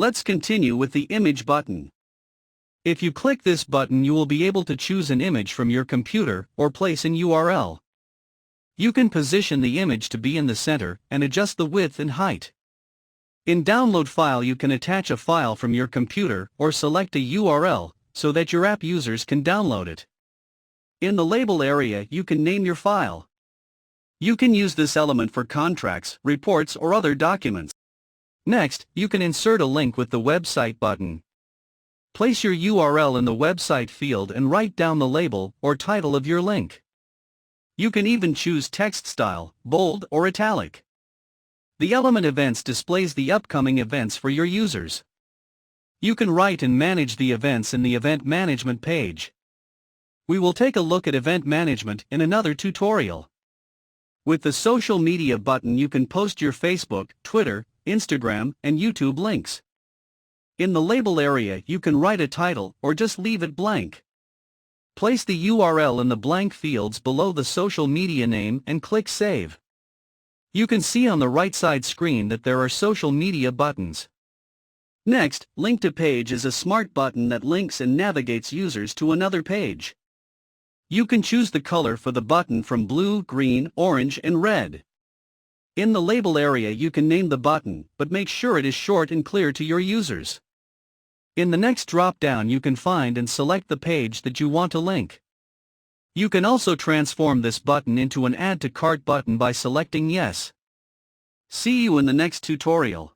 Let's continue with the image button. If you click this button, you will be able to choose an image from your computer or place an URL. You can position the image to be in the center and adjust the width and height. In Download File, you can attach a file from your computer or select a URL so that your app users can download it. In the Label area, you can name your file. You can use this element for contracts, reports, or other documents. Next, you can insert a link with the website button. Place your URL in the website field and write down the label or title of your link. You can even choose text style, bold or italic. The element Events displays the upcoming events for your users. You can write and manage the events in the Event Management page. We will take a look at event management in another tutorial. With the Social Media button, you can post your Facebook, Twitter, Instagram, and YouTube links. In the Label area, you can write a title or just leave it blank. Place the URL in the blank fields below the social media name and click Save. You can see on the right side screen that there are social media buttons. Next, Link to Page is a smart button that links and navigates users to another page. You can choose the color for the button from blue, green, orange, and red. In the Label area, you can name the button, but make sure it is short and clear to your users. In the next drop-down, you can find and select the page that you want to link. You can also transform this button into an Add to Cart button by selecting Yes. See you in the next tutorial.